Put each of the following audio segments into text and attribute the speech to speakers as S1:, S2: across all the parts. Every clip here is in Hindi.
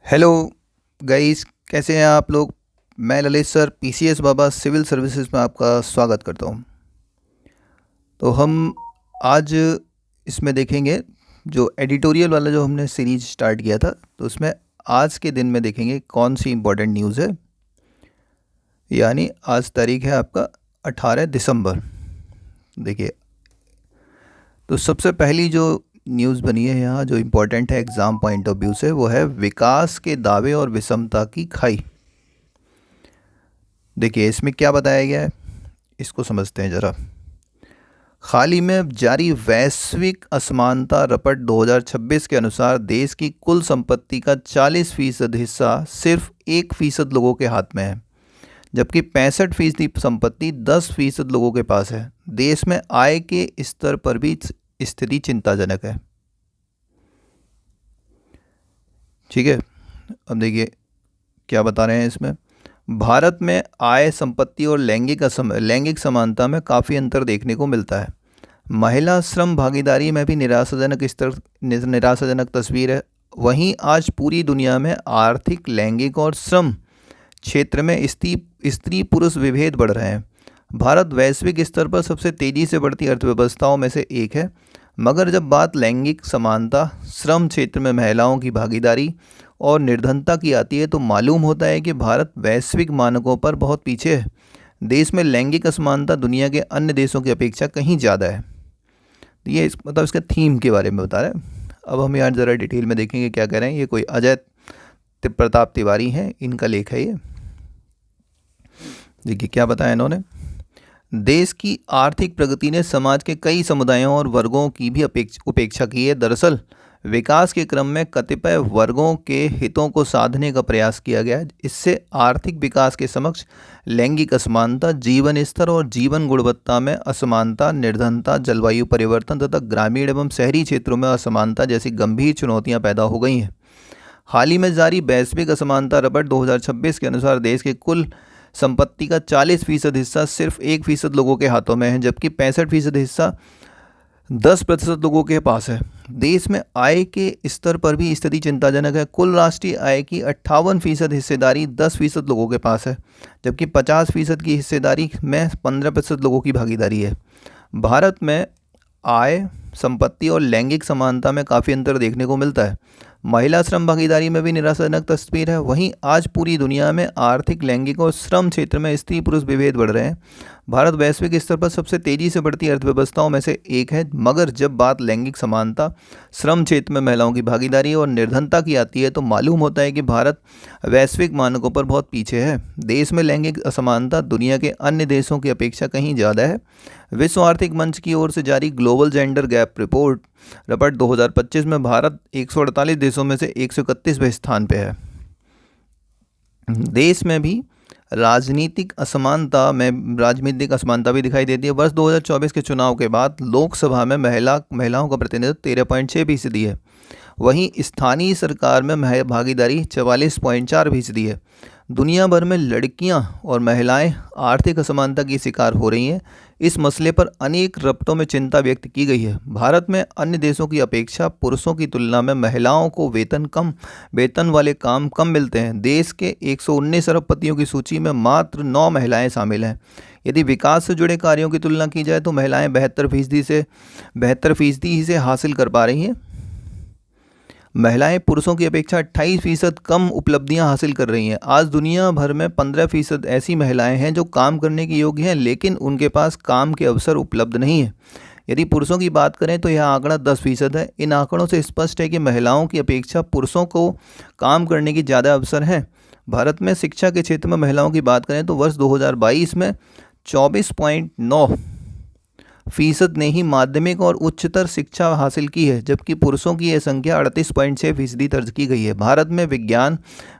S1: हेलो गाइस, कैसे हैं आप लोग। मैं ललित सर पीसीएस बाबा सिविल सर्विसेज में आपका स्वागत करता हूं। तो हम आज इसमें देखेंगे जो एडिटोरियल वाला जो हमने सीरीज स्टार्ट किया था, तो उसमें आज के दिन में देखेंगे कौन सी इम्पोर्टेंट न्यूज़ है। यानी आज तारीख है आपका 18 दिसंबर। देखिए, तो सबसे पहली जो न्यूज़ बनी है यहाँ जो इम्पोर्टेंट है एग्ज़ाम पॉइंट ऑफ व्यू से, वो है विकास के दावे और विषमता की खाई। देखिए इसमें क्या बताया गया है, इसको समझते हैं ज़रा। हाल ही में जारी वैश्विक असमानता रपट 2026 के अनुसार देश की कुल संपत्ति का 40% हिस्सा सिर्फ 1% लोगों के हाथ में है, जबकि 65% संपत्ति 10% लोगों के पास है। देश में आय के स्तर पर भी स्थिति चिंताजनक है। ठीक है, अब देखिए क्या बता रहे हैं इसमें। भारत में आय, संपत्ति और लैंगिक समानता में काफ़ी अंतर देखने को मिलता है। महिला श्रम भागीदारी में भी निराशाजनक तस्वीर है। वहीं आज पूरी दुनिया में आर्थिक, लैंगिक और श्रम क्षेत्र में स्त्री पुरुष विभेद बढ़ रहे हैं। भारत वैश्विक स्तर पर सबसे तेज़ी से बढ़ती अर्थव्यवस्थाओं में से एक है, मगर जब बात लैंगिक समानता, श्रम क्षेत्र में महिलाओं की भागीदारी और निर्धनता की आती है तो मालूम होता है कि भारत वैश्विक मानकों पर बहुत पीछे है। देश में लैंगिक असमानता दुनिया के अन्य देशों की अपेक्षा कहीं ज़्यादा है। ये मतलब इसका थीम के बारे में बता रहे हैं। अब हम यार ज़रा डिटेल में देखेंगे क्या कह रहे हैं। ये कोई अजय प्रताप तिवारी हैं, इनका लेख है ये। देखिए क्या बताया इन्होंने। देश की आर्थिक प्रगति ने समाज के कई समुदायों और वर्गों की भी उपेक्षा की है। दरअसल विकास के क्रम में कतिपय वर्गों के हितों को साधने का प्रयास किया गया है। इससे आर्थिक विकास के समक्ष लैंगिक असमानता, जीवन स्तर और जीवन गुणवत्ता में असमानता, निर्धनता, जलवायु परिवर्तन तथा ग्रामीण एवं शहरी क्षेत्रों में असमानता जैसी गंभीर चुनौतियां पैदा हो गई हैं। हाल ही में जारी वैश्विक असमानता रपट 2026 के अनुसार देश के कुल संपत्ति का 40% हिस्सा सिर्फ 1% लोगों के हाथों में है, जबकि 65% हिस्सा 10% लोगों के पास है। देश में आय के स्तर पर भी स्थिति चिंताजनक है। कुल राष्ट्रीय आय की 58% हिस्सेदारी 10% लोगों के पास है, जबकि 50% की हिस्सेदारी में 15% लोगों की भागीदारी है। भारत में आय, संपत्ति और लैंगिक समानता में काफ़ी अंतर देखने को मिलता है। महिला श्रम भागीदारी में भी निराशाजनक तस्वीर है। वहीं आज पूरी दुनिया में आर्थिक, लैंगिक और श्रम क्षेत्र में स्त्री पुरुष विभेद बढ़ रहे हैं। भारत वैश्विक स्तर पर सबसे तेज़ी से बढ़ती अर्थव्यवस्थाओं में से एक है, मगर जब बात लैंगिक समानता, श्रम क्षेत्र में महिलाओं की भागीदारी और निर्धनता की आती है तो मालूम होता है कि भारत वैश्विक मानकों पर बहुत पीछे है। देश में लैंगिक असमानता दुनिया के अन्य देशों की अपेक्षा कहीं ज़्यादा है। विश्व आर्थिक मंच की ओर से जारी ग्लोबल जेंडर गैप रिपोर्ट रपट 2025 में भारत 148 देशों में से 131वें स्थान पे है। देश में भी राजनीतिक असमानता भी दिखाई देती है। वर्ष 2024 के चुनाव के बाद लोकसभा में महिलाओं का प्रतिनिधित्व 13.6% है। वहीं स्थानीय सरकार में भागीदारी 44.4% है। दुनिया भर में लड़कियां और महिलाएं आर्थिक असमानता की शिकार हो रही हैं। इस मसले पर अनेक रपटों में चिंता व्यक्त की गई है। भारत में अन्य देशों की अपेक्षा पुरुषों की तुलना में महिलाओं को वेतन वाले काम कम मिलते हैं। देश के 119 अरबपतियों की सूची में मात्र 9 महिलाएं शामिल हैं। यदि विकास से जुड़े कार्यों की तुलना की जाए तो महिलाएं 72% ही से हासिल कर पा रही हैं। महिलाएं पुरुषों की अपेक्षा 28% कम उपलब्धियां हासिल कर रही हैं। आज दुनिया भर में 15% ऐसी महिलाएं हैं जो काम करने के योग्य हैं, लेकिन उनके पास काम के अवसर उपलब्ध नहीं है। यदि पुरुषों की बात करें तो यह आंकड़ा 10% है। इन आंकड़ों से स्पष्ट है कि महिलाओं की अपेक्षा पुरुषों को काम करने की ज़्यादा अवसर हैं। भारत में शिक्षा के क्षेत्र में महिलाओं की बात करें तो वर्ष 2022 में 24.9% ने ही माध्यमिक और उच्चतर शिक्षा हासिल की है, जबकि पुरुषों की यह संख्या 38.6% दर्ज की गई है। भारत में विज्ञान,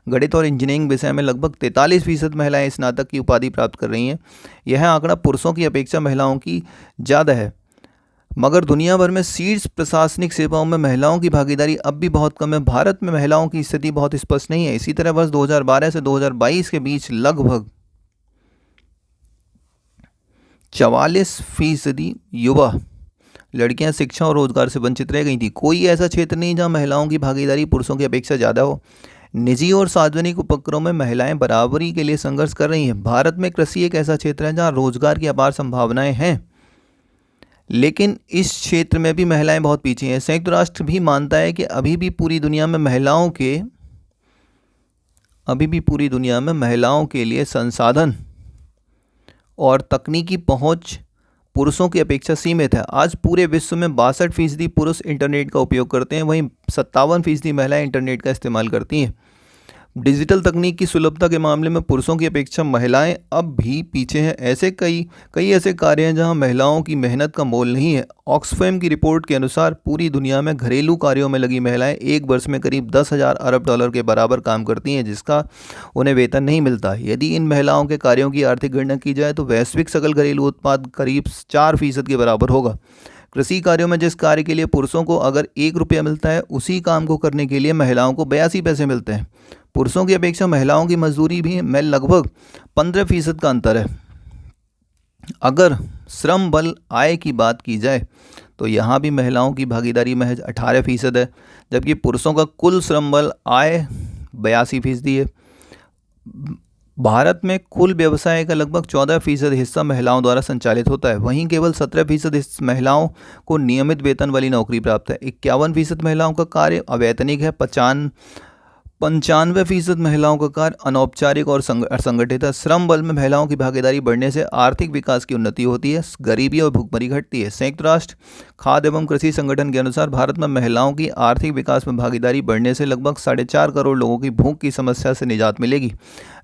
S1: गणित और इंजीनियरिंग विषय में लगभग 43% महिलाएं स्नातक की उपाधि प्राप्त कर रही हैं। यह आंकड़ा पुरुषों की अपेक्षा महिलाओं की ज़्यादा है, मगर दुनिया भर में शीर्ष प्रशासनिक सेवाओं में महिलाओं की भागीदारी अब भी बहुत कम है। भारत में महिलाओं की स्थिति बहुत स्पष्ट नहीं है। इसी तरह वर्ष 2012 से 2022 के बीच लगभग 44% युवा लड़कियां शिक्षा और रोजगार से वंचित रह गई थी। कोई ऐसा क्षेत्र नहीं जहां महिलाओं की भागीदारी पुरुषों की अपेक्षा ज़्यादा हो। निजी और सार्वजनिक उपक्रमों में महिलाएं बराबरी के लिए संघर्ष कर रही हैं। भारत में कृषि एक ऐसा क्षेत्र है जहां रोजगार की अपार संभावनाएं हैं, लेकिन इस क्षेत्र में भी महिलाएं बहुत पीछे हैं। संयुक्त राष्ट्र भी मानता है कि अभी भी पूरी दुनिया में महिलाओं के लिए संसाधन और तकनीकी पहुंच पुरुषों की अपेक्षा सीमित है। आज पूरे विश्व में 62% पुरुष इंटरनेट का उपयोग करते हैं, वहीं 57% महिलाएं इंटरनेट का इस्तेमाल करती हैं। डिजिटल तकनीक की सुलभता के मामले में पुरुषों की अपेक्षा महिलाएं अब भी पीछे हैं। ऐसे कई ऐसे कार्य हैं जहां महिलाओं की मेहनत का मोल नहीं है। ऑक्सफैम की रिपोर्ट के अनुसार पूरी दुनिया में घरेलू कार्यों में लगी महिलाएं एक वर्ष में करीब 10,000 अरब डॉलर के बराबर काम करती हैं, जिसका उन्हें वेतन नहीं मिलता। यदि इन महिलाओं के कार्यों की आर्थिक गणना की जाए तो वैश्विक सकल घरेलू उत्पाद करीब 4% के बराबर होगा। कृषि कार्यों में जिस कार्य के लिए पुरुषों को अगर 1 रुपया मिलता है, उसी काम को करने के लिए महिलाओं को 82 पैसे मिलते हैं। पुरुषों की अपेक्षा महिलाओं की मजदूरी भी में लगभग 15% का अंतर है। अगर श्रम बल आय की बात की जाए तो यहाँ भी महिलाओं की भागीदारी महज 18% है, जबकि पुरुषों का कुल श्रम बल आय 82% है। भारत में कुल व्यवसाय का लगभग 14% हिस्सा महिलाओं द्वारा संचालित होता है। वहीं केवल 17% महिलाओं को नियमित वेतन वाली नौकरी प्राप्त है। 51% महिलाओं का कार्य अवैतनिक है। 95% महिलाओं का कार्य अनौपचारिक और असंगठित है। श्रम बल में महिलाओं की भागीदारी बढ़ने से आर्थिक विकास की उन्नति होती है, गरीबी और भुखमरी घटती है। संयुक्त राष्ट्र खाद्य एवं कृषि संगठन के अनुसार भारत में महिलाओं की आर्थिक विकास में भागीदारी बढ़ने से लगभग 4.5 करोड़ लोगों की भूख की समस्या से निजात मिलेगी।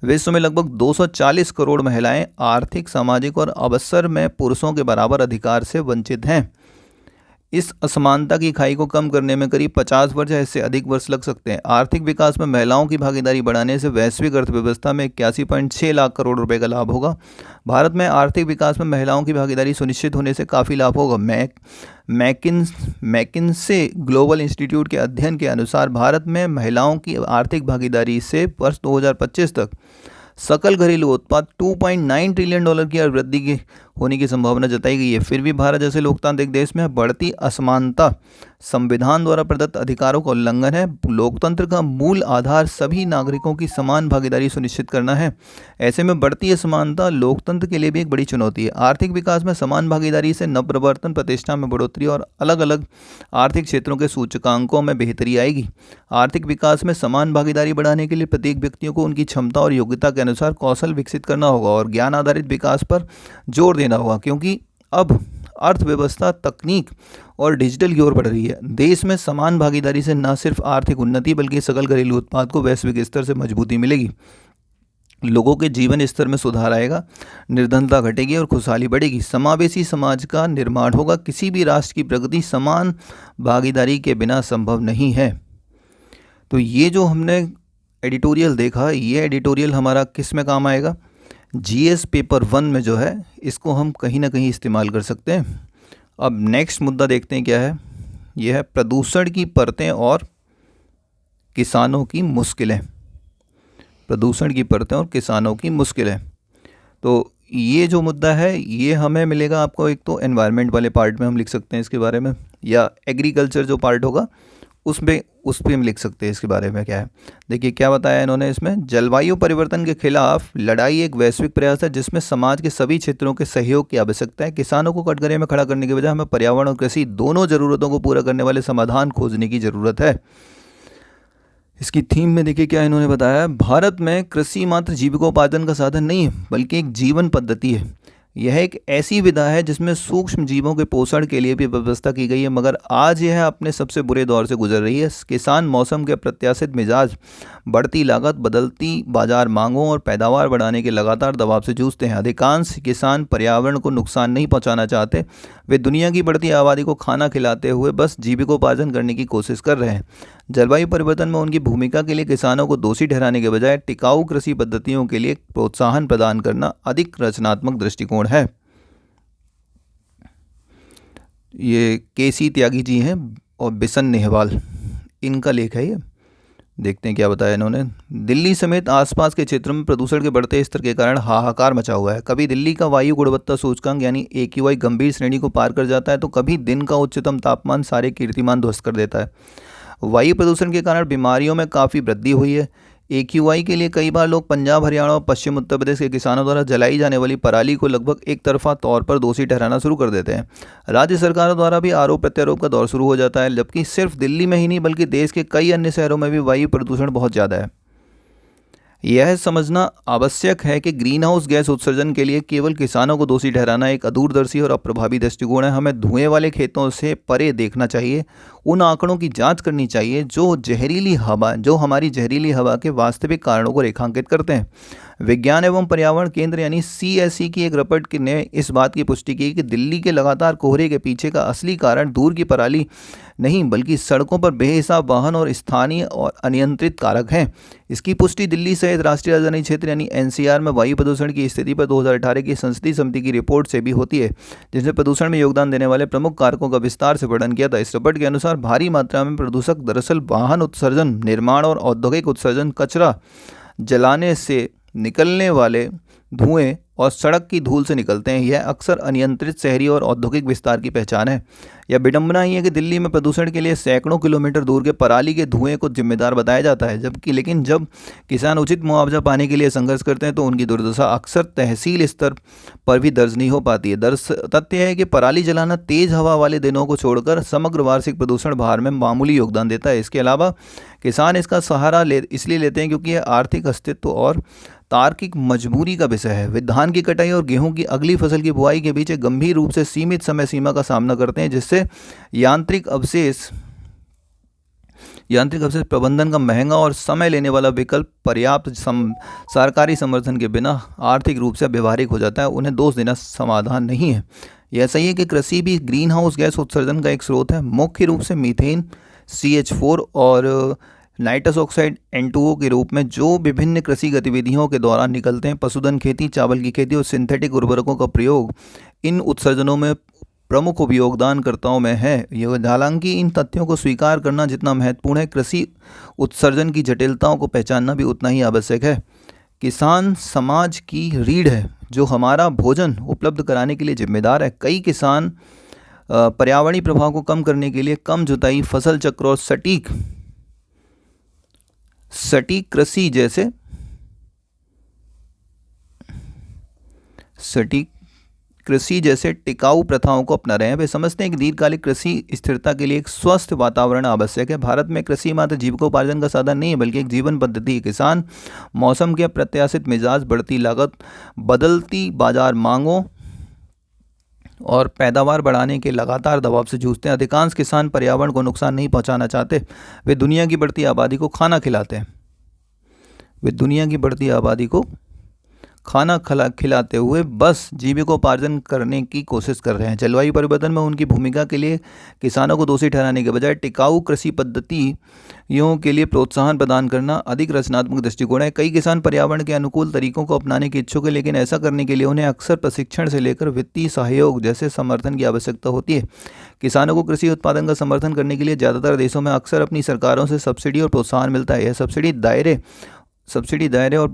S1: विश्व में लगभग 240 करोड़ महिलाएं आर्थिक, सामाजिक और अवसर में पुरुषों के बराबर अधिकार से वंचित हैं। इस असमानता की खाई को कम करने में करीब 50 वर्ष या इससे अधिक वर्ष लग सकते हैं। आर्थिक विकास में महिलाओं की भागीदारी बढ़ाने से वैश्विक अर्थव्यवस्था में 81.6 लाख करोड़ रुपए का लाभ होगा। भारत में आर्थिक विकास में महिलाओं की भागीदारी सुनिश्चित होने से काफ़ी लाभ होगा। मैकिन्से ग्लोबल इंस्टीट्यूट के अध्ययन के अनुसार भारत में महिलाओं की आर्थिक भागीदारी से वर्ष 2025 तक सकल घरेलू उत्पाद 2.9 ट्रिलियन डॉलर की वृद्धि की होने की संभावना जताई गई है। फिर भी भारत जैसे लोकतांत्रिक देश में बढ़ती असमानता संविधान द्वारा प्रदत्त अधिकारों का उल्लंघन है। लोकतंत्र का मूल आधार सभी नागरिकों की समान भागीदारी सुनिश्चित करना है। ऐसे में बढ़ती असमानता लोकतंत्र के लिए भी एक बड़ी चुनौती है। आर्थिक विकास में समान भागीदारी से नवप्रवर्तन, प्रतिष्ठा में बढ़ोतरी और अलग अलग आर्थिक क्षेत्रों के सूचकांकों में बेहतरी आएगी। आर्थिक विकास में समान भागीदारी बढ़ाने के लिए प्रत्येक व्यक्तियों को उनकी क्षमता और योग्यता के अनुसार कौशल विकसित करना होगा और ज्ञान आधारित विकास पर जोर देना होगा, क्योंकि अब अर्थव्यवस्था तकनीक और डिजिटल की ओर बढ़ रही है। देश में समान भागीदारी से न सिर्फ आर्थिक उन्नति बल्कि सकल घरेलू उत्पाद को वैश्विक स्तर से मजबूती मिलेगी। लोगों के जीवन स्तर में सुधार आएगा, निर्धनता घटेगी और खुशहाली बढ़ेगी। समावेशी समाज का निर्माण होगा। किसी भी राष्ट्र की प्रगति समान भागीदारी के बिना संभव नहीं है। तो ये जो हमने एडिटोरियल देखा, ये एडिटोरियल हमारा किस में काम आएगा? जीएस पेपर 1 में जो है इसको हम कहीं ना कहीं इस्तेमाल कर सकते हैं। अब नेक्स्ट मुद्दा देखते हैं क्या है। यह है प्रदूषण की परतें और किसानों की मुश्किलें। प्रदूषण की परतें और किसानों की मुश्किलें। तो ये जो मुद्दा है ये हमें मिलेगा आपको, एक तो एनवायरनमेंट वाले पार्ट में हम लिख सकते हैं इसके बारे में, या एग्रीकल्चर जो पार्ट होगा उस पर हम लिख सकते हैं इसके बारे में क्या है। देखिए क्या बताया इन्होंने इसमें। जलवायु परिवर्तन के खिलाफ लड़ाई एक वैश्विक प्रयास है जिसमें समाज के सभी क्षेत्रों के सहयोग की आवश्यकता है। किसानों को कटघरे में खड़ा करने के बजाय हमें पर्यावरण और कृषि दोनों ज़रूरतों को पूरा करने वाले समाधान खोजने की ज़रूरत है। इसकी थीम में देखिए क्या इन्होंने बताया। भारत में कृषि मात्र जीविकोपार्जन का साधन नहीं है बल्कि एक जीवन पद्धति है। यह एक ऐसी विधा है जिसमें सूक्ष्म जीवों के पोषण के लिए भी व्यवस्था की गई है, मगर आज यह अपने सबसे बुरे दौर से गुजर रही है। किसान मौसम के प्रत्याशित मिजाज, बढ़ती लागत, बदलती बाजार मांगों और पैदावार बढ़ाने के लगातार दबाव से जूझते हैं। अधिकांश किसान पर्यावरण को नुकसान नहीं पहुंचाना चाहते, वे दुनिया की बढ़ती आबादी को खाना खिलाते हुए बस जीविकोपार्जन करने की कोशिश कर रहे हैं। जलवायु परिवर्तन में उनकी भूमिका के लिए किसानों को दोषी ठहराने के बजाय टिकाऊ कृषि पद्धतियों के लिए प्रोत्साहन प्रदान करना अधिक रचनात्मक दृष्टिकोण है। ये केसी त्यागी जी हैं और बिशन नेहवाल, इनका लेख है ये। देखते हैं क्या बताया इन्होंने। दिल्ली समेत आसपास के क्षेत्रों में प्रदूषण के बढ़ते स्तर के कारण हाहाकार मचा हुआ है। कभी दिल्ली का वायु गुणवत्ता सूचकांक यानी AQI गंभीर श्रेणी को पार कर जाता है, तो कभी दिन का उच्चतम तापमान सारे कीर्तिमान ध्वस्त कर देता है। वायु प्रदूषण के कारण बीमारियों में काफ़ी वृद्धि हुई है। AQI के लिए कई बार लोग पंजाब, हरियाणा और पश्चिम उत्तर प्रदेश के किसानों द्वारा जलाई जाने वाली पराली को लगभग एक तरफा तौर पर दोषी ठहराना शुरू कर देते हैं। राज्य सरकारों द्वारा भी आरोप प्रत्यारोप का दौर शुरू हो जाता है, जबकि सिर्फ दिल्ली में ही नहीं बल्कि देश के कई अन्य शहरों में भी वायु प्रदूषण बहुत ज़्यादा है। यह समझना आवश्यक है कि ग्रीन हाउस गैस उत्सर्जन के लिए केवल किसानों को दोषी ठहराना एक अदूरदर्शी और अप्रभावी दृष्टिकोण है। हमें धुएं वाले खेतों से परे देखना चाहिए, उन आंकड़ों की जांच करनी चाहिए जो हमारी जहरीली हवा के वास्तविक कारणों को रेखांकित करते हैं। विज्ञान एवं पर्यावरण केंद्र यानी CSE की एक रिपोर्ट ने इस बात की पुष्टि की कि दिल्ली के लगातार कोहरे के पीछे का असली कारण दूर की पराली नहीं बल्कि सड़कों पर बेहिसाब वाहन और स्थानीय और अनियंत्रित कारक हैं। इसकी पुष्टि दिल्ली सहित राष्ट्रीय राजधानी क्षेत्र यानी NCR में वायु प्रदूषण की स्थिति पर 2018 की संसदीय समिति की रिपोर्ट से भी होती है, जिसने प्रदूषण में योगदान देने वाले प्रमुख कारकों का विस्तार से वर्णन किया था। इस रिपोर्ट के अनुसार भारी मात्रा में प्रदूषक दरअसल वाहन उत्सर्जन, निर्माण और औद्योगिक उत्सर्जन, कचरा जलाने से निकलने वाले धुएं और सड़क की धूल से निकलते हैं। यह अक्सर अनियंत्रित शहरी और औद्योगिक विस्तार की पहचान है। यह विडंबना ही है कि दिल्ली में प्रदूषण के लिए सैकड़ों किलोमीटर दूर के पराली के धुएं को जिम्मेदार बताया जाता है, लेकिन जब किसान उचित मुआवजा पाने के लिए संघर्ष करते हैं तो उनकी दुर्दशा अक्सर तहसील स्तर पर भी दर्ज नहीं हो पाती है। तथ्य है कि पराली जलाना तेज हवा वाले दिनों को छोड़कर समग्र वार्षिक प्रदूषण भार में मामूली योगदान देता है। इसके अलावा किसान इसका सहारा इसलिए लेते हैं क्योंकि यह आर्थिक अस्तित्व और तार्किक मजबूरी का विषय है। वे धान की कटाई और गेहूं की अगली फसल की बुआई के बीच एक गंभीर रूप से सीमित समय सीमा का सामना करते हैं, जिससे यांत्रिक अवशेष प्रबंधन का महंगा और समय लेने वाला विकल्प पर्याप्त सरकारी समर्थन के बिना आर्थिक रूप से व्यवहारिक हो जाता है। उन्हें दोष देना समाधान नहीं है। यह सही है कि कृषि भी ग्रीन हाउस गैस उत्सर्जन का एक स्रोत है, मुख्य रूप से मीथेन, CH4 और नाइट्रस ऑक्साइड N2O के रूप में, जो विभिन्न कृषि गतिविधियों के दौरान निकलते हैं। पशुधन खेती, चावल की खेती और सिंथेटिक उर्वरकों का प्रयोग इन उत्सर्जनों में प्रमुख योगदानकर्ताओं में है। हालांकि इन तथ्यों को स्वीकार करना जितना महत्वपूर्ण है, कृषि उत्सर्जन की जटिलताओं को पहचानना भी उतना ही आवश्यक है। किसान समाज की रीढ़ है जो हमारा भोजन उपलब्ध कराने के लिए जिम्मेदार है। कई किसान पर्यावरणीय प्रभाव को कम करने के लिए कम जुताई, फसल चक्र और सटीक कृषि जैसे टिकाऊ प्रथाओं को अपना रहे हैं। वे समझते हैं कि दीर्घकालिक कृषि स्थिरता के लिए एक स्वस्थ वातावरण आवश्यक है। भारत में कृषि मात्र जीविकोपार्जन का साधन नहीं है बल्कि एक जीवन पद्धति है। किसान मौसम के अप्रत्याशित मिजाज, बढ़ती लागत, बदलती बाजार मांगों और पैदावार बढ़ाने के लगातार दबाव से जूझते हैं। अधिकांश किसान पर्यावरण को नुकसान नहीं पहुंचाना चाहते, वे दुनिया की बढ़ती आबादी को खाना खिलाते हुए बस जीविकोपार्जन करने की कोशिश कर रहे हैं। जलवायु परिवर्तन में उनकी भूमिका के लिए किसानों को दोषी ठहराने के बजाय टिकाऊ कृषि पद्धतियों के लिए प्रोत्साहन प्रदान करना अधिक रचनात्मक दृष्टिकोण है। कई किसान पर्यावरण के अनुकूल तरीकों को अपनाने के इच्छुक है, लेकिन ऐसा करने के लिए उन्हें अक्सर प्रशिक्षण से लेकर वित्तीय सहयोग जैसे समर्थन की आवश्यकता होती है। किसानों को कृषि उत्पादन का समर्थन करने के लिए ज़्यादातर देशों में अक्सर अपनी सरकारों से सब्सिडी और प्रोत्साहन मिलता है। यह सब्सिडी दायरे और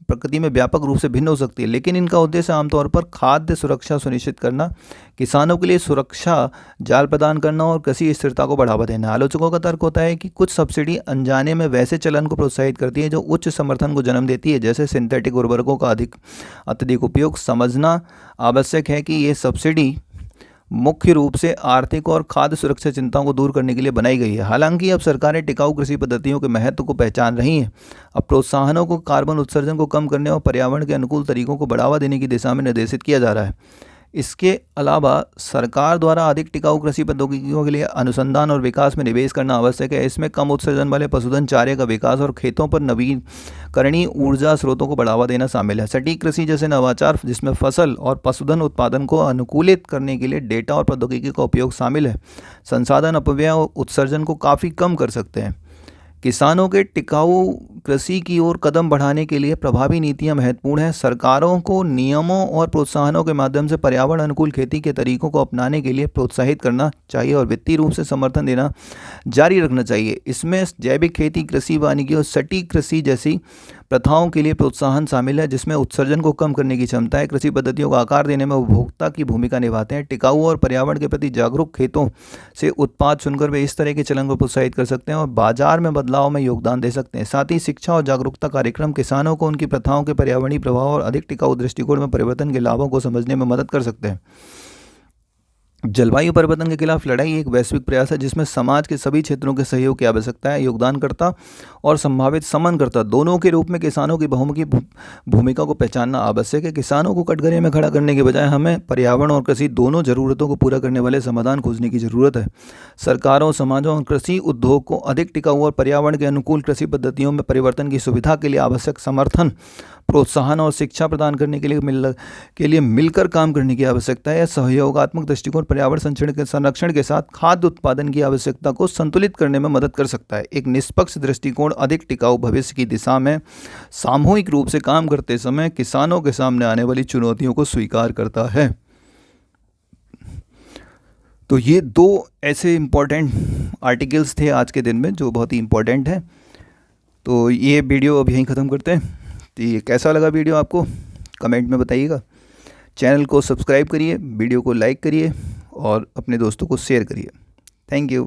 S1: प्रकृति में व्यापक रूप से भिन्न हो सकती है, लेकिन इनका उद्देश्य आमतौर पर खाद्य सुरक्षा सुनिश्चित करना, किसानों के लिए सुरक्षा जाल प्रदान करना और कृषि स्थिरता को बढ़ावा देना। आलोचकों का तर्क होता है कि कुछ सब्सिडी अनजाने में वैसे चलन को प्रोत्साहित करती है जो उच्च समर्थन को जन्म देती है, जैसे सिंथेटिक उर्वरकों का अत्यधिक उपयोग। समझना आवश्यक है कि ये सब्सिडी मुख्य रूप से आर्थिक और खाद्य सुरक्षा चिंताओं को दूर करने के लिए बनाई गई है। हालांकि अब सरकारें टिकाऊ कृषि पद्धतियों के महत्व को पहचान रही हैं। अब प्रोत्साहनों को कार्बन उत्सर्जन को कम करने और पर्यावरण के अनुकूल तरीकों को बढ़ावा देने की दिशा में निर्देशित किया जा रहा है। इसके अलावा सरकार द्वारा अधिक टिकाऊ कृषि प्रौद्योगिकियों के लिए अनुसंधान और विकास में निवेश करना आवश्यक है। इसमें कम उत्सर्जन वाले पशुधन चारे का विकास और खेतों पर नवीकरणीय ऊर्जा स्रोतों को बढ़ावा देना शामिल है। सटीक कृषि जैसे नवाचार, जिसमें फसल और पशुधन उत्पादन को अनुकूलित करने के लिए डेटा और प्रौद्योगिकी का उपयोग शामिल है, संसाधन अपव्यय और उत्सर्जन को काफ़ी कम कर सकते हैं। किसानों के टिकाऊ कृषि की ओर कदम बढ़ाने के लिए प्रभावी नीतियां महत्वपूर्ण हैं। सरकारों को नियमों और प्रोत्साहनों के माध्यम से पर्यावरण अनुकूल खेती के तरीकों को अपनाने के लिए प्रोत्साहित करना चाहिए और वित्तीय रूप से समर्थन देना जारी रखना चाहिए। इसमें जैविक खेती, कृषि वानिकी और सटीक कृषि जैसी प्रथाओं के लिए प्रोत्साहन शामिल है, जिसमें उत्सर्जन को कम करने की क्षमता है। कृषि पद्धतियों को आकार देने में उपभोक्ता की भूमिका निभाते हैं। टिकाऊ और पर्यावरण के प्रति जागरूक खेतों से उत्पाद चुनकर वे इस तरह के चलन को प्रोत्साहित कर सकते हैं और बाजार में बदलाव में योगदान दे सकते हैं। साथ ही शिक्षा और जागरूकता कार्यक्रम किसानों को उनकी प्रथाओं के पर्यावरणीय प्रभाव और अधिक टिकाऊ दृष्टिकोण में परिवर्तन के लाभों को समझने में मदद कर सकते हैं। जलवायु परिवर्तन के खिलाफ लड़ाई एक वैश्विक प्रयास है जिसमें समाज के सभी क्षेत्रों के सहयोग की आवश्यकता है। योगदानकर्ता और संभावित समनकर्ता दोनों के रूप में किसानों की बहुमुखी भूमिका को पहचानना आवश्यक है। किसानों को कटघरे में खड़ा करने के बजाय हमें पर्यावरण और कृषि दोनों जरूरतों को पूरा करने वाले समाधान खोजने की जरूरत है। सरकारों, समाजों और कृषि उद्योग को अधिक टिकाऊ और पर्यावरण के अनुकूल कृषि पद्धतियों में परिवर्तन की सुविधा के लिए आवश्यक समर्थन, प्रोत्साहन और शिक्षा प्रदान करने के लिए मिलकर काम करने की आवश्यकता है। सहयोगात्मक दृष्टिकोण पर्यावरण संरक्षण के साथ खाद्य उत्पादन की आवश्यकता को संतुलित करने में मदद कर सकता है। एक निष्पक्ष दृष्टिकोण अधिक टिकाऊ भविष्य की दिशा में सामूहिक रूप से काम करते समय किसानों के सामने आने वाली चुनौतियों को स्वीकार करता है। तो ये दो ऐसे इम्पोर्टेंट आर्टिकल्स थे आज के दिन में जो बहुत ही इम्पोर्टेंट हैं। तो ये वीडियो अब यहीं ख़त्म करते हैं। तो ये कैसा लगा वीडियो आपको कमेंट में बताइएगा। चैनल को सब्सक्राइब करिए, वीडियो को लाइक करिए और अपने दोस्तों को शेयर करिए। Thank you.